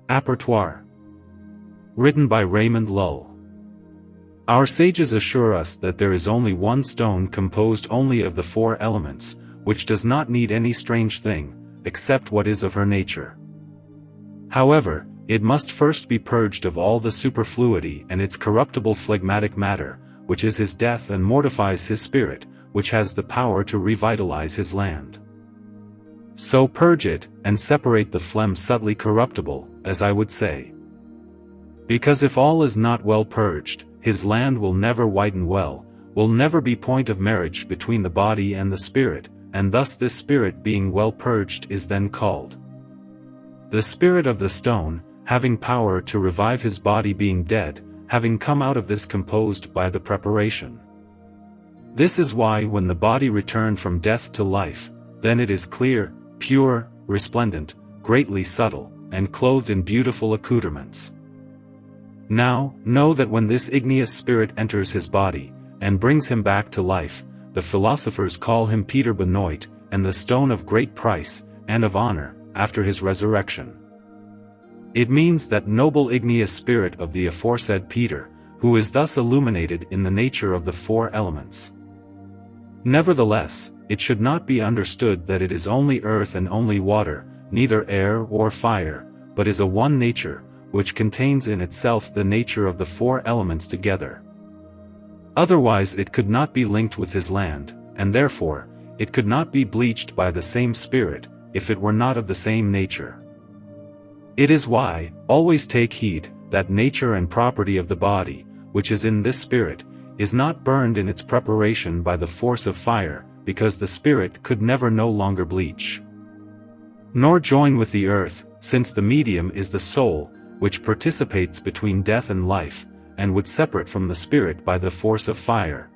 Apertoire. Written by Raymond Lully. Our sages assure us that there is only one stone composed only of the four elements, which does not need any strange thing, except what is of her nature. However, it must first be purged of all the superfluity and its corruptible phlegmatic matter, which is his death and mortifies his spirit, which has the power to revitalize his land. So purge it, and separate the phlegm subtly corruptible, as I would say. Because if all is not well purged, his land will never widen well, will never be point of marriage between the body and the spirit, and thus this spirit being well purged is then called the spirit of the stone, having power to revive his body being dead, having come out of this composed by the preparation. This is why when the body returned from death to life, then it is clear, pure, resplendent, greatly subtle, and clothed in beautiful accoutrements. Now, know that when this igneous spirit enters his body, and brings him back to life, the philosophers call him Peter Benoit, and the stone of great price, and of honor, after his resurrection. It means that noble igneous spirit of the aforesaid Peter, who is thus illuminated in the nature of the four elements. Nevertheless, it should not be understood that it is only earth and only water, neither air or fire, but is a one nature, which contains in itself the nature of the four elements together. Otherwise it could not be linked with his land, and therefore, it could not be bleached by the same spirit, if it were not of the same nature. It is why, always take heed, that nature and property of the body, which is in this spirit, is not burned in its preparation by the force of fire, because the spirit could never no longer bleach. Nor join with the earth, since the medium is the soul, which participates between death and life, and would separate from the spirit by the force of fire.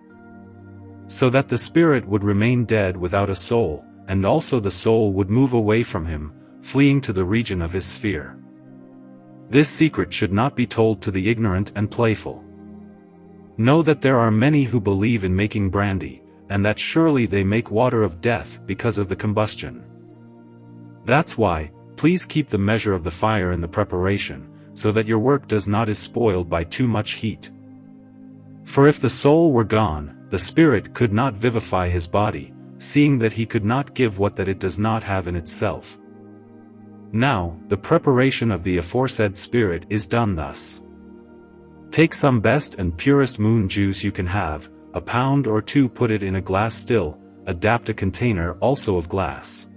So that the spirit would remain dead without a soul, and also the soul would move away from him, fleeing to the region of his sphere. This secret should not be told to the ignorant and playful. Know that there are many who believe in making brandy, and that surely they make water of death because of the combustion. That's why, please keep the measure of the fire in the preparation, so that your work does not is spoiled by too much heat. For if the soul were gone, the spirit could not vivify his body, seeing that he could not give what that it does not have in itself. Now, the preparation of the aforesaid spirit is done thus. Take some best and purest moon juice you can have, a pound or two, put it in a glass still, adapt a container also of glass.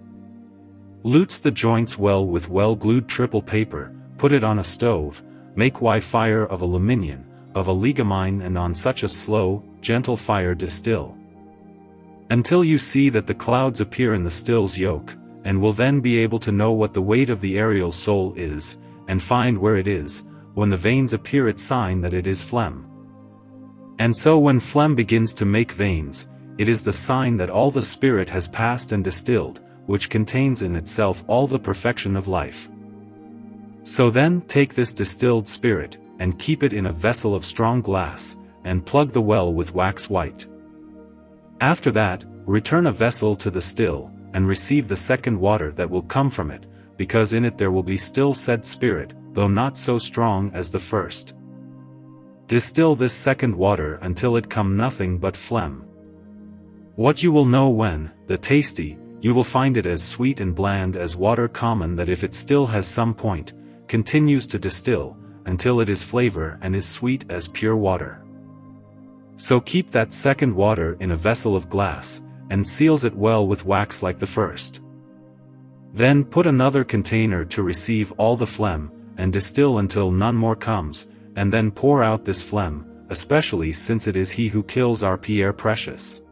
Lutes the joints well with well-glued triple paper, put it on a stove, make fire of aluminium, of a legamine, and on such a slow, gentle fire distill, until you see that the clouds appear in the still's yolk, and will then be able to know what the weight of the aerial soul is, and find where it is, when the veins appear its sign that it is phlegm. And so when phlegm begins to make veins, it is the sign that all the spirit has passed and distilled, which contains in itself all the perfection of life. So then take this distilled spirit, and keep it in a vessel of strong glass, and plug the well with wax white. After that, return a vessel to the still, and receive the second water that will come from it, because in it there will be still said spirit, though not so strong as the first. Distill this second water until it come nothing but phlegm. What you will know when, the tasty, you will find it as sweet and bland as water common, that if it still has some point, continues to distill, until it is flavor and is sweet as pure water. So keep that second water in a vessel of glass, and seals it well with wax like the first. Then put another container to receive all the phlegm, and distill until none more comes, and then pour out this phlegm, especially since it is he who kills our Pierre Precious,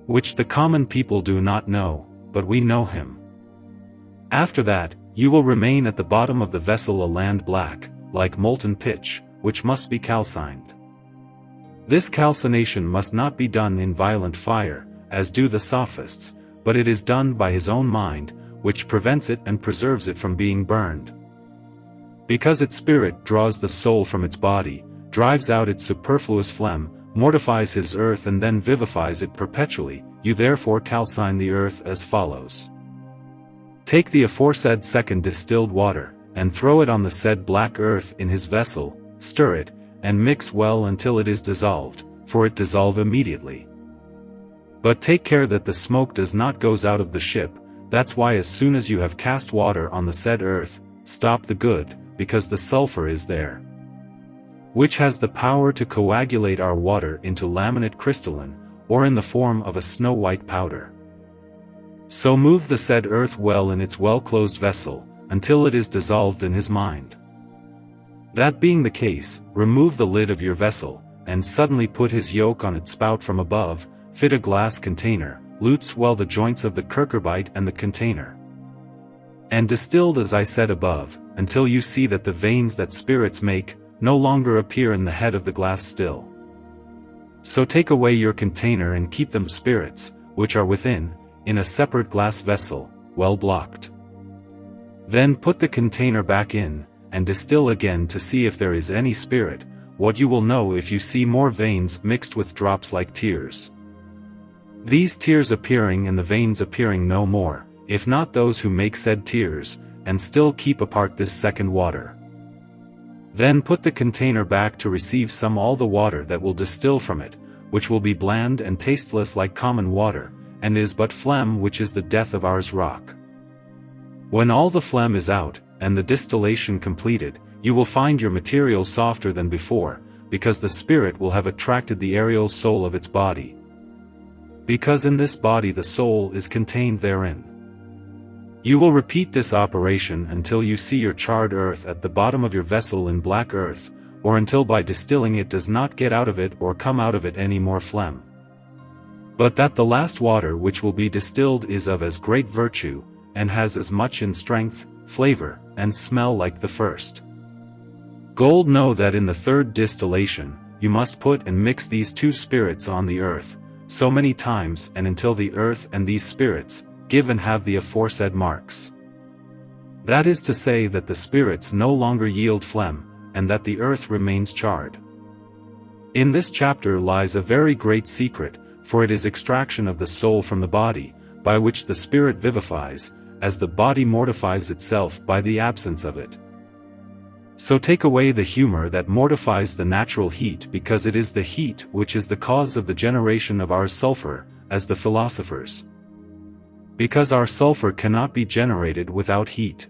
which the common people do not know, but we know him. After that, you will remain at the bottom of the vessel a land black, like molten pitch, which must be calcined. This calcination must not be done in violent fire, as do the sophists, but it is done by his own mind, which prevents it and preserves it from being burned. Because its spirit draws the soul from its body, drives out its superfluous phlegm, mortifies his earth and then vivifies it perpetually, you therefore calcine the earth as follows. Take the aforesaid second distilled water, and throw it on the said black earth in his vessel, stir it, and mix well until it is dissolved, for it dissolve immediately. But take care that the smoke does not goes out of the ship, that's why as soon as you have cast water on the said earth, stop the good, because the sulfur is there, which has the power to coagulate our water into laminate crystalline, or in the form of a snow-white powder. So move the said earth well in its well-closed vessel, until it is dissolved in his mind. That being the case, remove the lid of your vessel, and suddenly put his yoke on its spout from above, fit a glass container, lutes well the joints of the cucurbite and the container, and distilled as I said above, until you see that the veins that spirits make, no longer appear in the head of the glass still. So take away your container and keep them spirits, which are within, in a separate glass vessel, well blocked. Then put the container back in, and distill again to see if there is any spirit, what you will know if you see more veins mixed with drops like tears. These tears appearing and the veins appearing no more, if not those who make said tears, and still keep apart this second water. Then put the container back to receive some all the water that will distill from it, which will be bland and tasteless like common water, and is but phlegm, which is the death of ours rock. When all the phlegm is out, and the distillation completed, you will find your material softer than before, because the spirit will have attracted the aerial soul of its body. Because in this body the soul is contained therein. You will repeat this operation until you see your charred earth at the bottom of your vessel in black earth, or until by distilling it does not get out of it or come out of it any more phlegm. But that the last water which will be distilled is of as great virtue, and has as much in strength, flavor, and smell like the first. Gold, know that in the third distillation, you must put and mix these two spirits on the earth, so many times and until the earth and these spirits, give and have the aforesaid marks. That is to say that the spirits no longer yield phlegm, and that the earth remains charred. In this chapter lies a very great secret, for it is extraction of the soul from the body, by which the spirit vivifies, as the body mortifies itself by the absence of it. So take away the humor that mortifies the natural heat, because it is the heat which is the cause of the generation of our sulfur, as the philosophers. Because our sulfur cannot be generated without heat.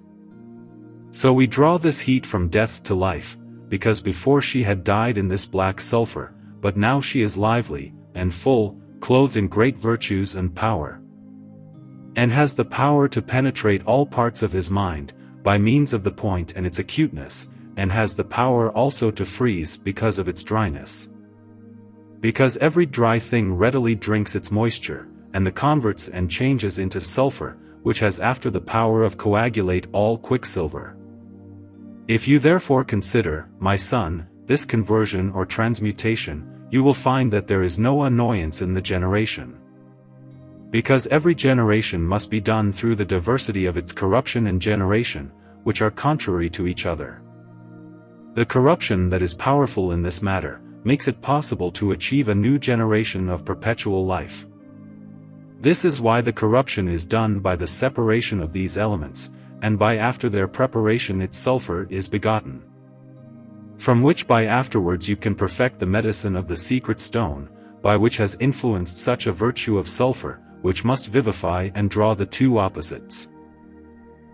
So we draw this heat from death to life, because before she had died in this black sulfur, but now she is lively, and full, clothed in great virtues and power, and has the power to penetrate all parts of his mind, by means of the point and its acuteness, and has the power also to freeze because of its dryness. Because every dry thing readily drinks its moisture, and the converts and changes into sulfur, which has after the power of coagulate all quicksilver. If you therefore consider, my son, this conversion or transmutation, you will find that there is no annoyance in the generation. Because every generation must be done through the diversity of its corruption and generation, which are contrary to each other. The corruption that is powerful in this matter, makes it possible to achieve a new generation of perpetual life. This is why the corruption is done by the separation of these elements, and by after their preparation its sulfur is begotten. From which by afterwards you can perfect the medicine of the secret stone, by which has influenced such a virtue of sulfur, which must vivify and draw the two opposites,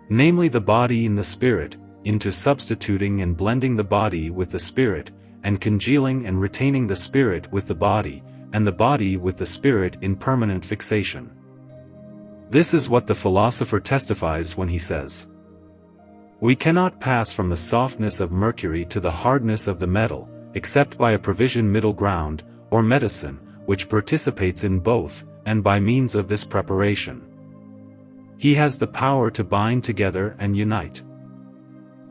namely the body and the spirit, into substituting and blending the body with the spirit, and congealing and retaining the spirit with the body, and the body with the spirit in permanent fixation. This is what the philosopher testifies when he says, "We cannot pass from the softness of mercury to the hardness of the metal, except by a provision middle ground, or medicine, which participates in both, and by means of this preparation, he has the power to bind together and unite,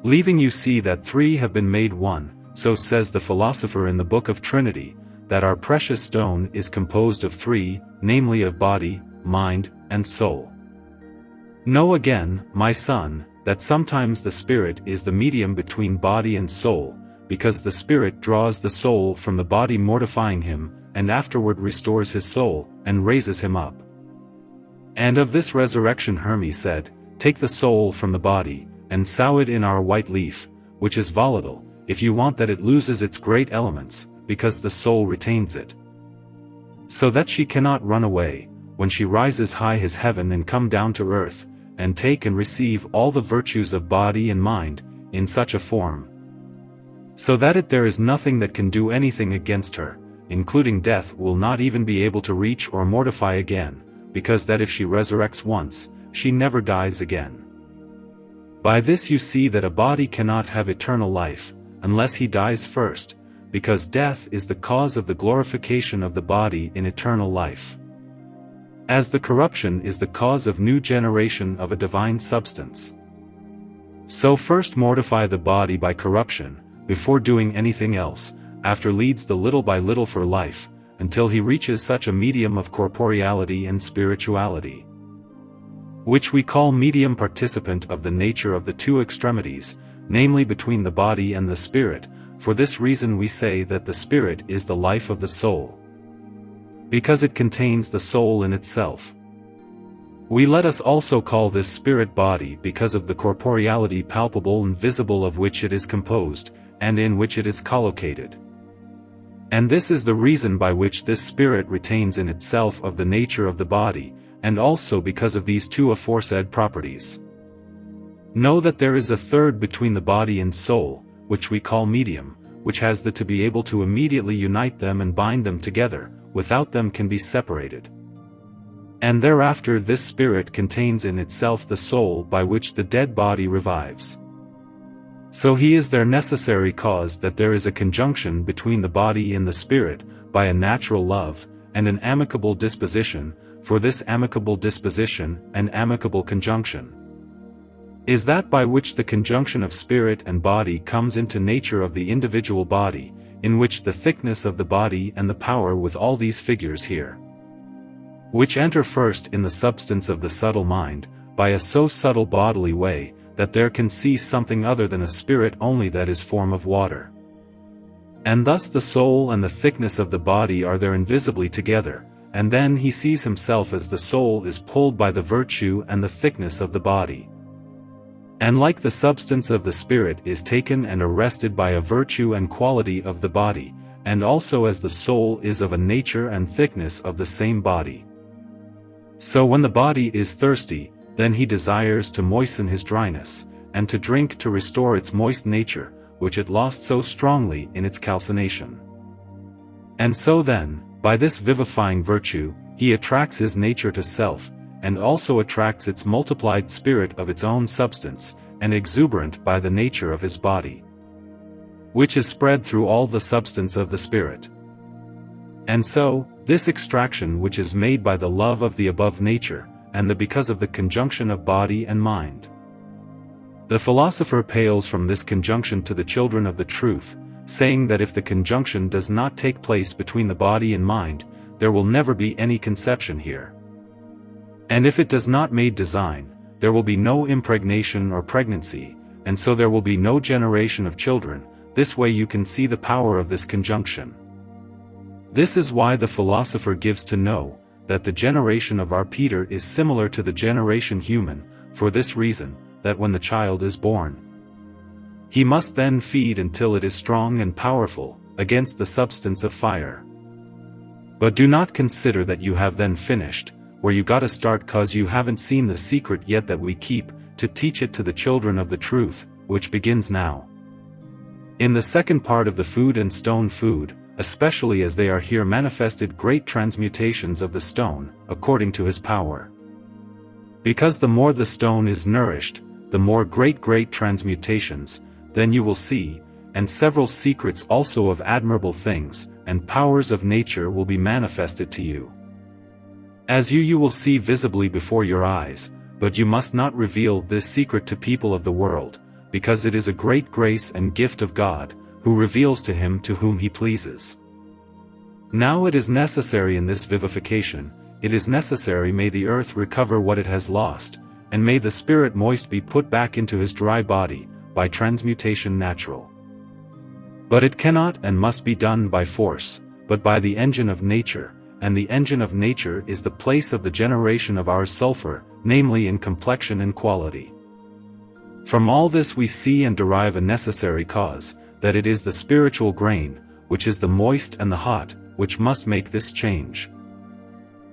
leaving you see that three have been made one." So says the philosopher in the Book of Trinity, that our precious stone is composed of three, namely of body, mind, and soul. Know again, my son, that sometimes the spirit is the medium between body and soul, because the spirit draws the soul from the body mortifying him, and afterward restores his soul, and raises him up. And of this resurrection Hermes said, "Take the soul from the body, and sow it in our white leaf, which is volatile, if you want that it loses its great elements, because the soul retains it. So that she cannot run away, when she rises high as heaven and come down to earth, and take and receive all the virtues of body and mind, in such a form. So that there is nothing that can do anything against her, including death will not even be able to reach or mortify again, because that if she resurrects once, she never dies again. By this you see that a body cannot have eternal life, unless he dies first, because death is the cause of the glorification of the body in eternal life. As the corruption is the cause of new generation of a divine substance. So first mortify the body by corruption, before doing anything else, after leads the little by little for life, until he reaches such a medium of corporeality and spirituality, which we call medium participant of the nature of the two extremities, namely between the body and the spirit. For this reason we say that the spirit is the life of the soul, because it contains the soul in itself. We let us also call this spirit body because of the corporeality palpable and visible of which it is composed, and in which it is collocated. And this is the reason by which this spirit retains in itself of the nature of the body, and also because of these two aforesaid properties. Know that there is a third between the body and soul, which we call medium, which has the to be able to immediately unite them and bind them together, without them can be separated. And thereafter this spirit contains in itself the soul by which the dead body revives. So he is their necessary cause that there is a conjunction between the body and the spirit, by a natural love, and an amicable disposition, for this amicable disposition, and amicable conjunction, is that by which the conjunction of spirit and body comes into nature of the individual body, in which the thickness of the body and the power with all these figures here, which enter first in the substance of the subtle mind, by a so subtle bodily way, that there can see something other than a spirit only that is form of water. And thus the soul and the thickness of the body are there invisibly together, and then he sees himself as the soul is pulled by the virtue and the thickness of the body. And like the substance of the spirit is taken and arrested by a virtue and quality of the body, and also as the soul is of a nature and thickness of the same body. So when the body is thirsty, then he desires to moisten his dryness, and to drink to restore its moist nature, which it lost so strongly in its calcination. And so then, by this vivifying virtue, he attracts his nature to self, and also attracts its multiplied spirit of its own substance, and exuberant by the nature of his body, which is spread through all the substance of the spirit. And so, this extraction which is made by the love of the above nature, and the because of the conjunction of body and mind. The philosopher appeals from this conjunction to the children of the truth, saying that if the conjunction does not take place between the body and mind, there will never be any conception here. And if it does not made design, there will be no impregnation or pregnancy, and so there will be no generation of children. This way you can see the power of this conjunction. This is why the philosopher gives to know that the generation of our Peter is similar to the generation human, for this reason, that when the child is born, he must then feed until it is strong and powerful, against the substance of fire. But do not consider that you have then finished, where you gotta start cause you haven't seen the secret yet that we keep, to teach it to the children of the truth, which begins now. In the second part of the food and stone food, especially as they are here manifested great transmutations of the stone, according to his power. Because the more the stone is nourished, the more great transmutations, then you will see, and several secrets also of admirable things, and powers of nature will be manifested to you. As you will see visibly before your eyes, but you must not reveal this secret to people of the world, because it is a great grace and gift of God, who reveals to him to whom he pleases. Now it is necessary in this vivification, it is necessary may the earth recover what it has lost, and may the spirit moist be put back into his dry body, by transmutation natural. But it cannot and must be done by force, but by the engine of nature, and the engine of nature is the place of the generation of our sulfur, namely in complexion and quality. From all this we see and derive a necessary cause, that it is the spiritual grain, which is the moist and the hot, which must make this change.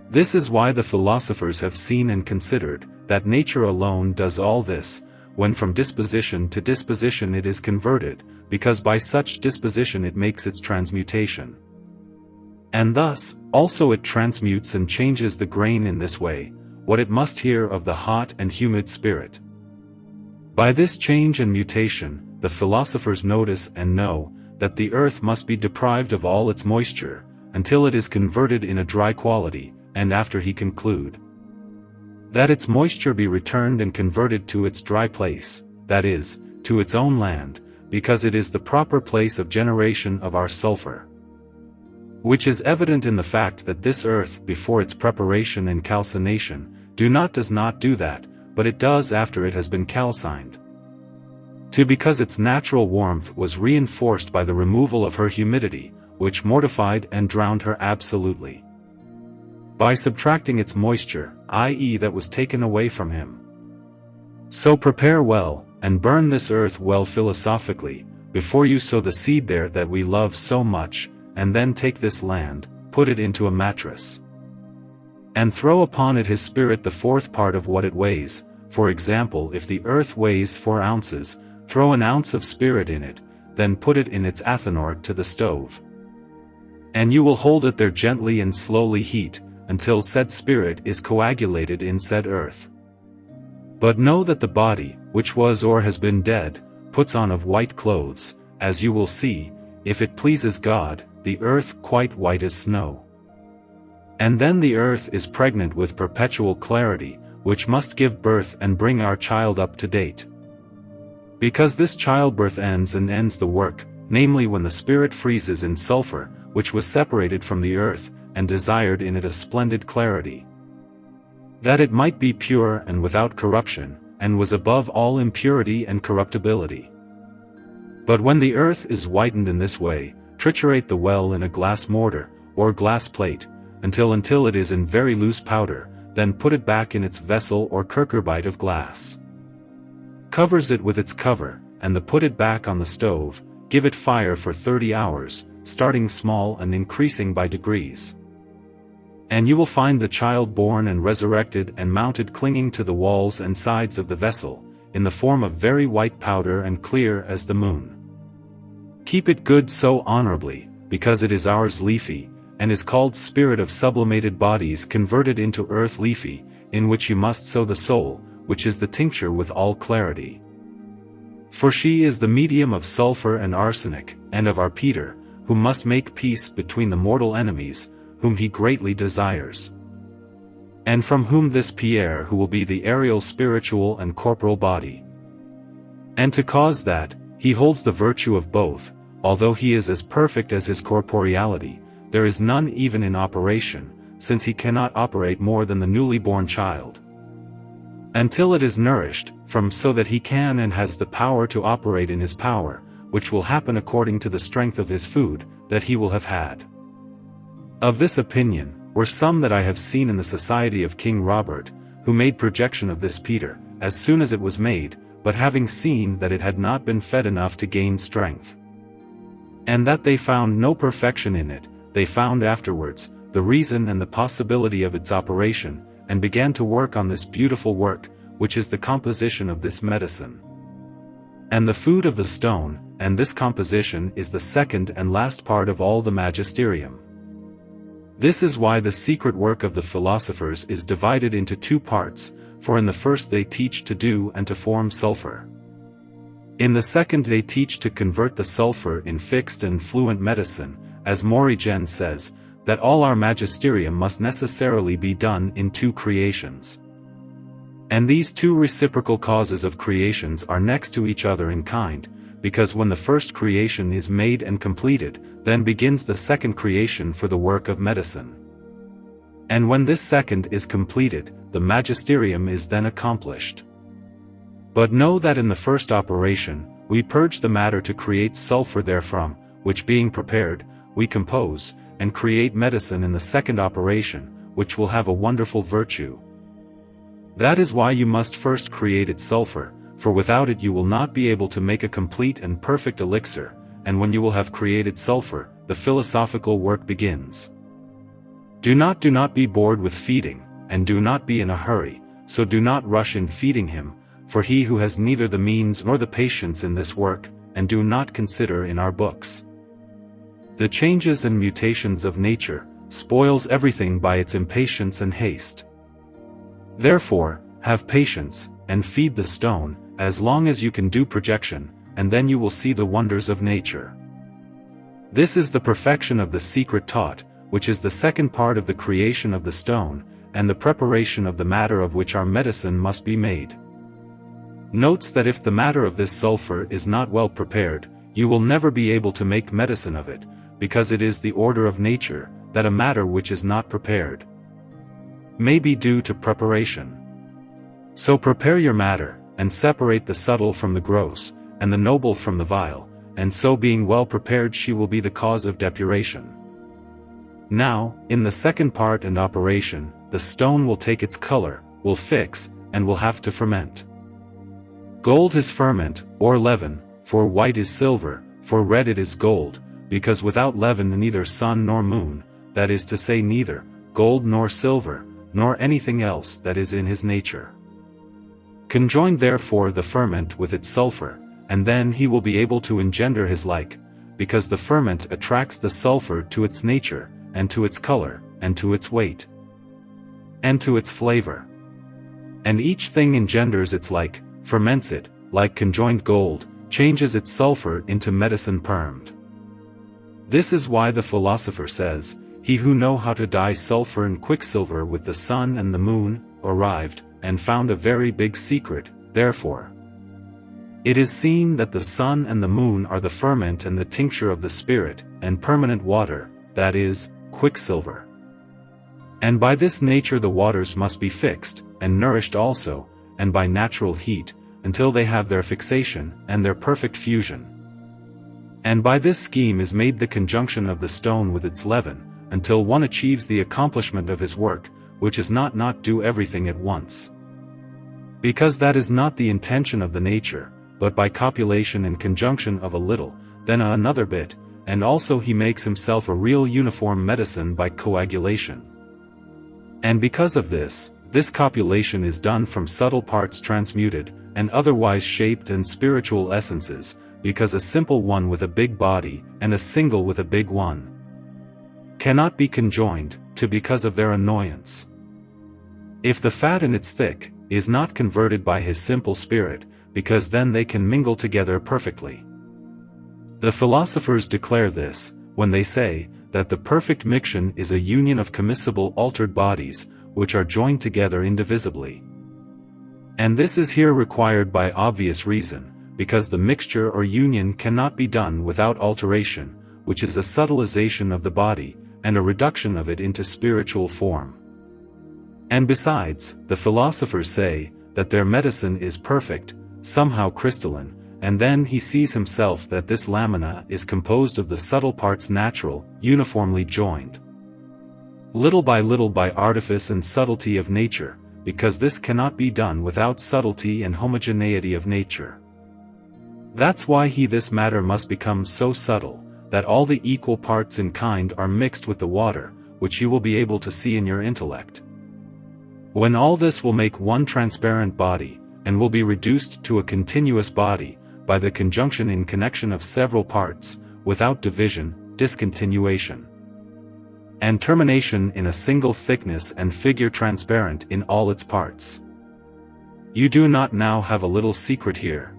This is why the philosophers have seen and considered, that nature alone does all this, when from disposition to disposition it is converted, because by such disposition it makes its transmutation. And thus, also it transmutes and changes the grain in this way, what it must hear of the hot and humid spirit. By this change and mutation, the philosophers notice and know, that the earth must be deprived of all its moisture, until it is converted in a dry quality, and after he conclude, that its moisture be returned and converted to its dry place, that is, to its own land, because it is the proper place of generation of our sulfur. Which is evident in the fact that this earth before its preparation and calcination, does not do that, but it does after it has been calcined. Because its natural warmth was reinforced by the removal of her humidity, which mortified and drowned her absolutely. By subtracting its moisture, i.e. that was taken away from him. So prepare well, and burn this earth well philosophically, before you sow the seed there that we love so much, and then take this land, put it into a mattress. And throw upon it his spirit the fourth part of what it weighs. For example, if the earth weighs 4 ounces, throw an ounce of spirit in it, then put it in its athanor to the stove. And you will hold it there gently and slowly heat, until said spirit is coagulated in said earth. But know that the body, which was or has been dead, puts on of white clothes, as you will see, if it pleases God, the earth quite white as snow. And then the earth is pregnant with perpetual clarity, which must give birth and bring our child up to date. Because this childbirth ends the work, namely when the spirit freezes in sulfur, which was separated from the earth, and desired in it a splendid clarity, that it might be pure and without corruption, and was above all impurity and corruptibility. But when the earth is whitened in this way, triturate the well in a glass mortar, or glass plate, until it is in very loose powder, then put it back in its vessel or cucurbite of glass. Covers it with its cover, and put it back on the stove, give it fire for 30 hours, starting small and increasing by degrees. And you will find the child born and resurrected and mounted clinging to the walls and sides of the vessel, in the form of very white powder and clear as the moon. Keep it good so honorably, because it is ours leafy, and is called spirit of sublimated bodies converted into earth leafy, in which you must sow the soul, which is the tincture with all clarity. For she is the medium of sulfur and arsenic, and of our Peter, who must make peace between the mortal enemies, whom he greatly desires. And from whom this Pierre who will be the aerial spiritual and corporal body. And to cause that, he holds the virtue of both, although he is as perfect as his corporeality, there is none even in operation, since he cannot operate more than the newly born child. Until it is nourished, so that he can and has the power to operate in his power, which will happen according to the strength of his food, that he will have had. Of this opinion, were some that I have seen in the society of King Robert, who made projection of this Peter, as soon as it was made, but having seen that it had not been fed enough to gain strength. And that they found no perfection in it, they found afterwards, the reason and the possibility of its operation, and began to work on this beautiful work, which is the composition of this medicine. And the food of the stone, and this composition is the second and last part of all the magisterium. This is why the secret work of the philosophers is divided into 2 parts, for in the first they teach to do and to form sulfur. In the second they teach to convert the sulfur in fixed and fluent medicine, as Morigen says, that all our magisterium must necessarily be done in 2 creations. And these 2 reciprocal causes of creations are next to each other in kind, because when the first creation is made and completed, then begins the second creation for the work of medicine. And when this second is completed, the magisterium is then accomplished. But know that in the first operation, we purge the matter to create sulfur therefrom, which being prepared, we compose, and create medicine in the second operation, which will have a wonderful virtue. That is why you must first create its sulfur, for without it you will not be able to make a complete and perfect elixir, and when you will have created sulfur, the philosophical work begins. Do not be bored with feeding, and do not be in a hurry, so do not rush in feeding him, for he who has neither the means nor the patience in this work, and do not consider in our books the changes and mutations of nature, spoils everything by its impatience and haste. Therefore, have patience, and feed the stone, as long as you can do projection, and then you will see the wonders of nature. This is the perfection of the secret taught, which is the second part of the creation of the stone, and the preparation of the matter of which our medicine must be made. Notes that if the matter of this sulfur is not well prepared, you will never be able to make medicine of it, because it is the order of nature, that a matter which is not prepared may be due to preparation. So prepare your matter, and separate the subtle from the gross, and the noble from the vile, and so being well prepared she will be the cause of depuration. Now, in the second part and operation, the stone will take its color, will fix, and will have to ferment. Gold is ferment, or leaven, for white is silver, for red it is gold, because without leaven neither sun nor moon, that is to say neither gold nor silver, nor anything else that is in his nature. Conjoin therefore the ferment with its sulfur, and then he will be able to engender his like, because the ferment attracts the sulfur to its nature, and to its color, and to its weight, and to its flavor. And each thing engenders its like, ferments it, like conjoined gold, changes its sulfur into medicine permed. This is why the philosopher says, he who know how to dye sulfur and quicksilver with the sun and the moon, arrived, and found a very big secret, therefore. It is seen that the sun and the moon are the ferment and the tincture of the spirit, and permanent water, that is, quicksilver. And by this nature the waters must be fixed, and nourished also, and by natural heat, until they have their fixation, and their perfect fusion. And by this scheme is made the conjunction of the stone with its leaven, until one achieves the accomplishment of his work, which is not do everything at once. Because that is not the intention of the nature, but by copulation and conjunction of a little, then another bit, and also he makes himself a real uniform medicine by coagulation. And because of this copulation is done from subtle parts transmuted, and otherwise shaped and spiritual essences, because a simple one with a big body, and a single with a big one, cannot be conjoined, because of their annoyance. If the fat in its thick, is not converted by his simple spirit, because then they can mingle together perfectly. The philosophers declare this, when they say, that the perfect miction is a union of commiscible altered bodies, which are joined together indivisibly. And this is here required by obvious reason, because the mixture or union cannot be done without alteration, which is a subtilization of the body, and a reduction of it into spiritual form. And besides, the philosophers say, that their medicine is perfect, somehow crystalline, and then he sees himself that this lamina is composed of the subtle parts natural, uniformly joined. Little by artifice and subtlety of nature, because this cannot be done without subtlety and homogeneity of nature. That's why this matter must become so subtle, that all the equal parts in kind are mixed with the water, which you will be able to see in your intellect. When all this will make one transparent body, and will be reduced to a continuous body, by the conjunction in connection of several parts, without division, discontinuation, and termination in a single thickness and figure transparent in all its parts. You do not now have a little secret here.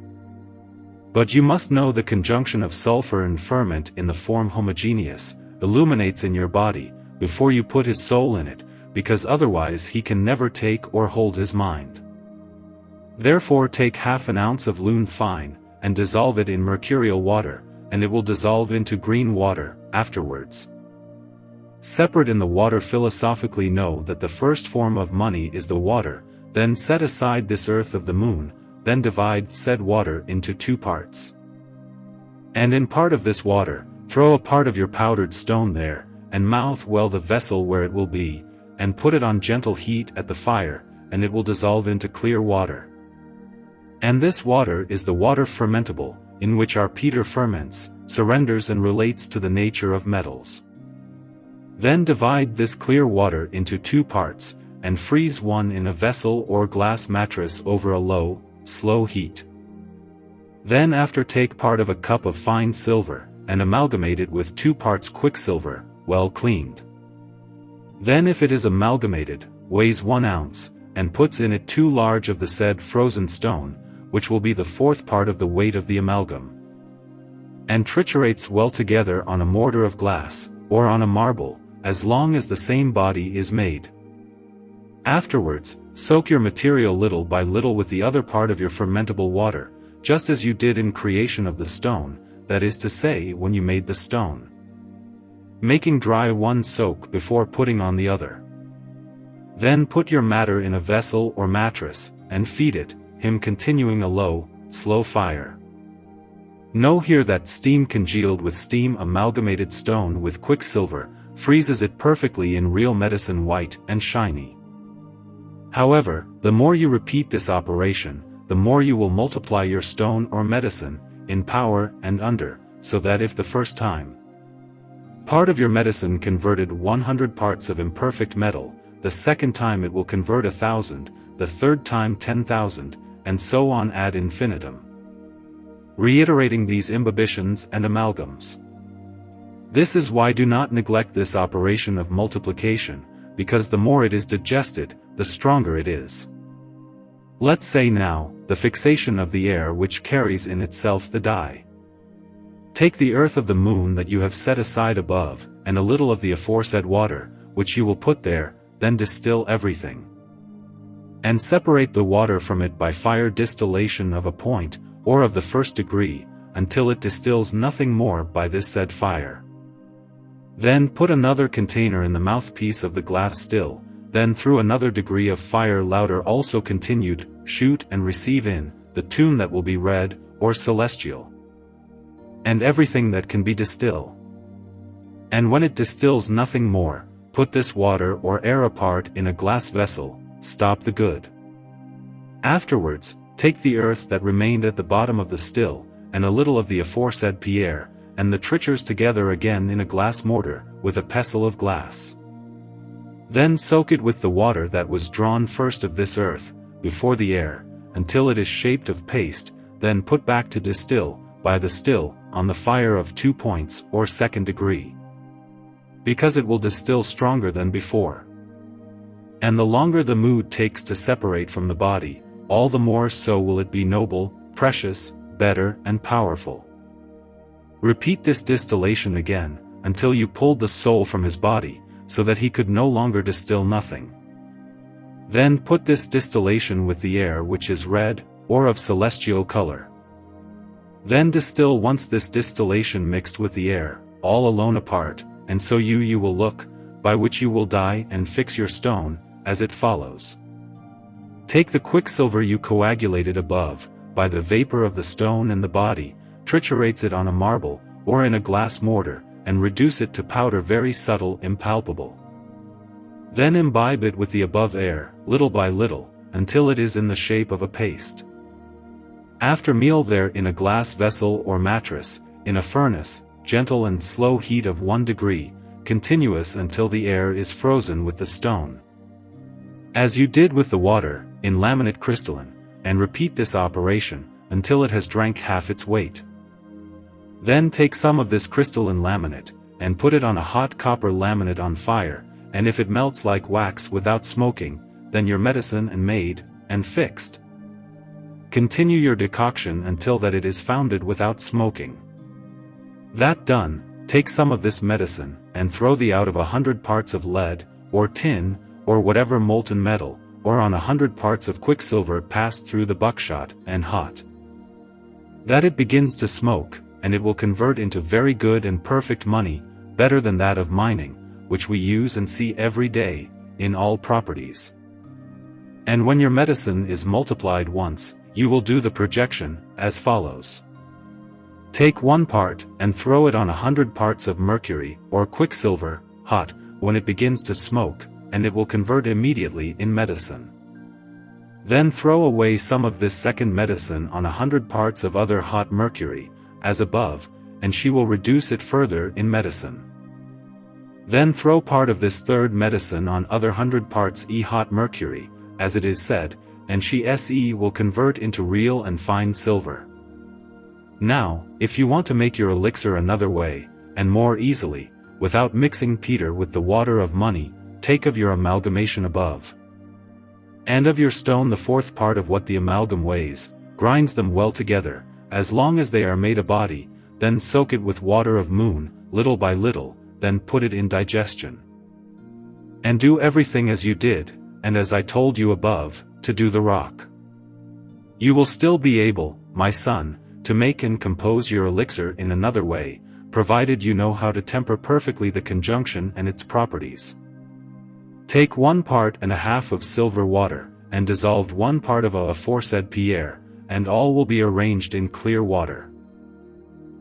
But you must know the conjunction of sulfur and ferment in the form homogeneous, illuminates in your body, before you put his soul in it, because otherwise he can never take or hold his mind. Therefore take half an ounce of lune fine, and dissolve it in mercurial water, and it will dissolve into green water, afterwards. Separate in the water philosophically know that the first form of money is the water, then set aside this earth of the moon, then divide said water into 2 parts. And in part of this water, throw a part of your powdered stone there, and mouth well the vessel where it will be, and put it on gentle heat at the fire, and it will dissolve into clear water. And this water is the water fermentable, in which our Peter ferments, surrenders and relates to the nature of metals. Then divide this clear water into 2 parts, and freeze one in a vessel or glass mattress over a low, slow heat. Then after take part of a cup of fine silver, and amalgamate it with 2 parts quicksilver, well cleaned. Then if it is amalgamated, weighs 1 ounce, and puts in it 2 large of the said frozen stone, which will be the 4th part of the weight of the amalgam. And triturates well together on a mortar of glass, or on a marble, as long as the same body is made. Afterwards, soak your material little by little with the other part of your fermentable water, just as you did in creation of the stone, that is to say when you made the stone. Making dry one soak before putting on the other. Then put your matter in a vessel or mattress, and feed it, him continuing a low, slow fire. Know here that steam congealed with steam amalgamated stone with quicksilver, freezes it perfectly in real medicine white and shiny. However, the more you repeat this operation, the more you will multiply your stone or medicine, in power and under, so that if the first time part of your medicine converted 100 parts of imperfect metal, the second time it will convert 1,000, the third time 10,000, and so on ad infinitum. Reiterating these imbibitions and amalgams. This is why do not neglect this operation of multiplication, because the more it is digested, the stronger it is. Let's say now, the fixation of the air which carries in itself the dye. Take the earth of the moon that you have set aside above, and a little of the aforesaid water, which you will put there, then distill everything. And separate the water from it by fire distillation of a point, or of the 1st degree, until it distills nothing more by this said fire. Then put another container in the mouthpiece of the glass still, then through another degree of fire louder also continued, shoot and receive in, the tune that will be red, or celestial. And everything that can be distill. And when it distills nothing more, put this water or air apart in a glass vessel, stop the good. Afterwards, take the earth that remained at the bottom of the still, and a little of the aforesaid pierre, and the tritures together again in a glass mortar, with a pestle of glass. Then soak it with the water that was drawn first of this earth, before the air, until it is shaped of paste, then put back to distill, by the still, on the fire of 2 points or 2nd degree. Because it will distill stronger than before. And the longer the mood takes to separate from the body, all the more so will it be noble, precious, better and powerful. Repeat this distillation again, until you pulled the soul from his body, so that he could no longer distill nothing. Then put this distillation with the air which is red, or of celestial color. Then distill once this distillation mixed with the air, all alone apart, and so you will look, by which you will dye and fix your stone, as it follows. Take the quicksilver you coagulated above, by the vapor of the stone and the body, triturates it on a marble, or in a glass mortar, and reduce it to powder very subtle, impalpable. Then imbibe it with the above air, little by little, until it is in the shape of a paste. After meal there in a glass vessel or mattress, in a furnace, gentle and slow heat of 1 degree, continuous until the air is frozen with the stone. As you did with the water, in laminate crystalline, and repeat this operation, until it has drank half its weight. Then take some of this crystalline laminate, and put it on a hot copper laminate on fire, and if it melts like wax without smoking, then your medicine and made, and fixed. Continue your decoction until that it is founded without smoking. That done, take some of this medicine, and throw thee out of 100 parts of lead, or tin, or whatever molten metal, or on 100 parts of quicksilver passed through the buckshot, and hot. That it begins to smoke, and it will convert into very good and perfect money, better than that of mining, which we use and see every day, in all properties. And when your medicine is multiplied once, you will do the projection, as follows. Take 1 part, and throw it on 100 parts of mercury, or quicksilver, hot, when it begins to smoke, and it will convert immediately in medicine. Then throw away some of this second medicine on 100 parts of other hot mercury, as above, and she will reduce it further in medicine. Then throw part of this third medicine on other 100 parts hot mercury, as it is said, and she will convert into real and fine silver. Now, if you want to make your elixir another way, and more easily, without mixing Peter with the water of money, take of your amalgamation above. And of your stone the fourth part of what the amalgam weighs, grinds them well together, as long as they are made a body, then soak it with water of moon, little by little, then put it in digestion. And do everything as you did, and as I told you above, to do the rock. You will still be able, my son, to make and compose your elixir in another way, provided you know how to temper perfectly the conjunction and its properties. Take 1 part and a half of silver water, and dissolved 1 part of aforesaid Pierre, and all will be arranged in clear water.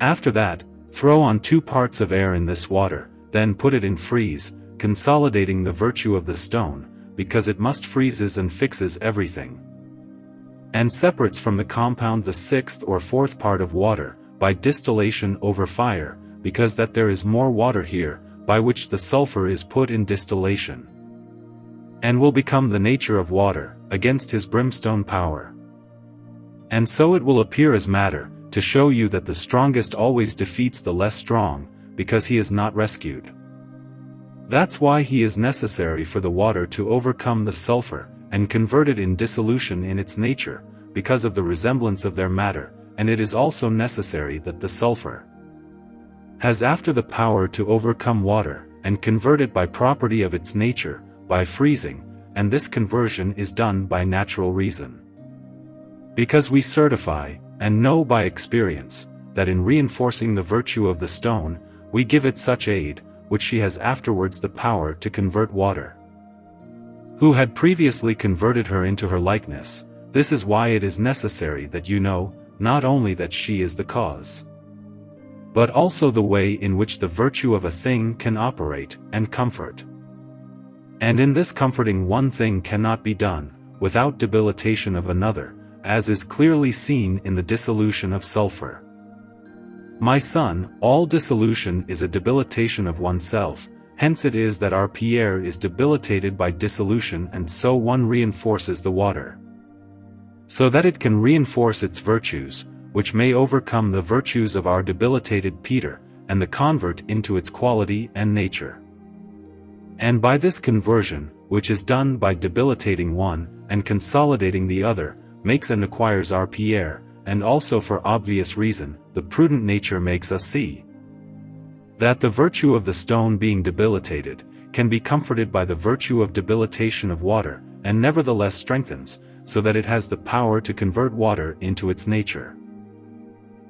After that, throw on 2 parts of air in this water, then put it in freeze, consolidating the virtue of the stone, because it must freezes and fixes everything. And separates from the compound the 6th or 4th part of water, by distillation over fire, because that there is more water here, by which the sulfur is put in distillation. And will become the nature of water, against his brimstone power. And so it will appear as matter, to show you that the strongest always defeats the less strong, because he is not rescued. That's why he is necessary for the water to overcome the sulfur, and convert it in dissolution in its nature, because of the resemblance of their matter, and it is also necessary that the sulfur has after the power to overcome water, and convert it by property of its nature, by freezing, and this conversion is done by natural reason. Because we certify, and know by experience, that in reinforcing the virtue of the stone, we give it such aid, which she has afterwards the power to convert water. Who had previously converted her into her likeness, this is why it is necessary that you know, not only that she is the cause, but also the way in which the virtue of a thing can operate, and comfort. And in this comforting one thing cannot be done, without debilitation of another, as is clearly seen in the dissolution of sulfur. My son, all dissolution is a debilitation of oneself, hence it is that our Pierre is debilitated by dissolution, and so one reinforces the water, so that it can reinforce its virtues, which may overcome the virtues of our debilitated Peter, and the convert into its quality and nature. And by this conversion, which is done by debilitating one, and consolidating the other, makes and acquires our Pierre, and also for obvious reason, the prudent nature makes us see that the virtue of the stone being debilitated, can be comforted by the virtue of debilitation of water, and nevertheless strengthens, so that it has the power to convert water into its nature.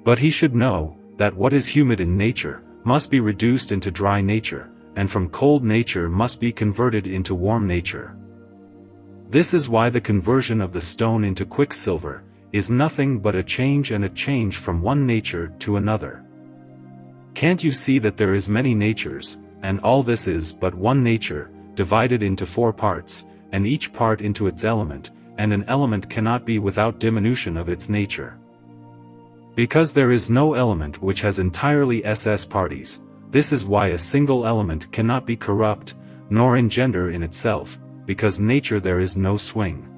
But he should know, that what is humid in nature, must be reduced into dry nature, and from cold nature must be converted into warm nature. This is why the conversion of the stone into quicksilver, is nothing but a change and a change from one nature to another. Can't you see that there is many natures, and all this is but one nature, divided into 4 parts, and each part into its element, and an element cannot be without diminution of its nature. Because there is no element which has entirely parties, this is why a single element cannot be corrupt, nor engender in itself, because nature there is no swing.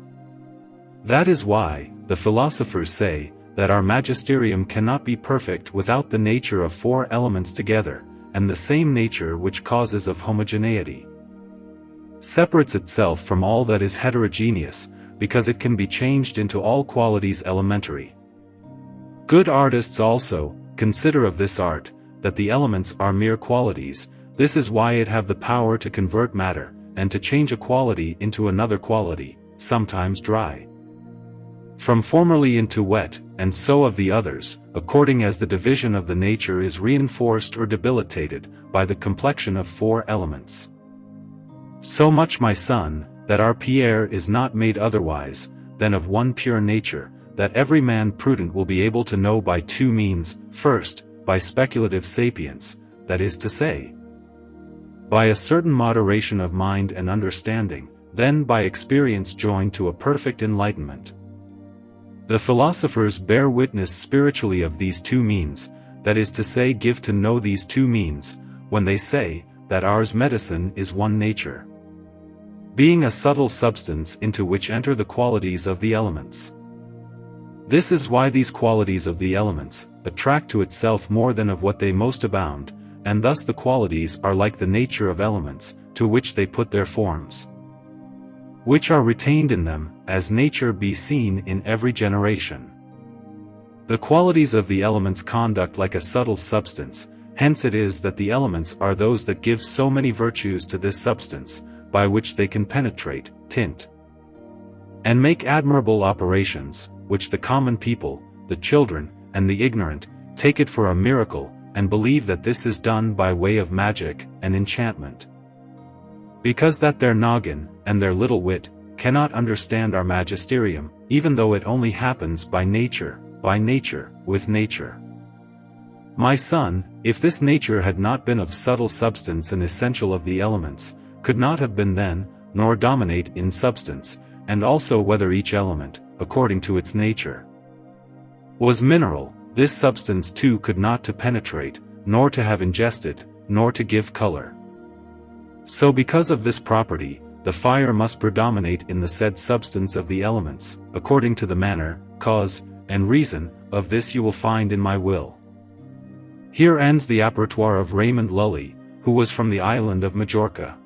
That is why, the philosophers say, that our magisterium cannot be perfect without the nature of 4 elements together, and the same nature which causes of homogeneity separates itself from all that is heterogeneous, because it can be changed into all qualities elementary. Good artists also consider of this art, that the elements are mere qualities. This is why it have the power to convert matter, and to change a quality into another quality, sometimes dry, from formerly into wet, and so of the others, according as the division of the nature is reinforced or debilitated, by the complexion of 4 elements. So much, my son, that our Pierre is not made otherwise, than of one pure nature, that every man prudent will be able to know by 2 means, first, by speculative sapience, that is to say, by a certain moderation of mind and understanding, then by experience joined to a perfect enlightenment. The philosophers bear witness spiritually of these two means, that is to say give to know these two means, when they say, that ours medicine is one nature, being a subtle substance into which enter the qualities of the elements. This is why these qualities of the elements attract to itself more than of what they most abound, and thus the qualities are like the nature of elements, to which they put their forms, which are retained in them, as nature be seen in every generation. The qualities of the elements conduct like a subtle substance, hence it is that the elements are those that give so many virtues to this substance, by which they can penetrate, tint, and make admirable operations, which the common people, the children, and the ignorant, take it for a miracle, and believe that this is done by way of magic and enchantment. Because that their noggin, and their little wit, cannot understand our magisterium, even though it only happens by nature, with nature. My son, if this nature had not been of subtle substance and essential of the elements, could not have been then, nor dominate in substance, and also whether each element, according to its nature, was mineral, this substance too could not to penetrate, nor to have ingested, nor to give color. So because of this property, the fire must predominate in the said substance of the elements, according to the manner, cause, and reason, of this you will find in my will. Here ends the Apertoire of Raymond Lully, who was from the island of Majorca.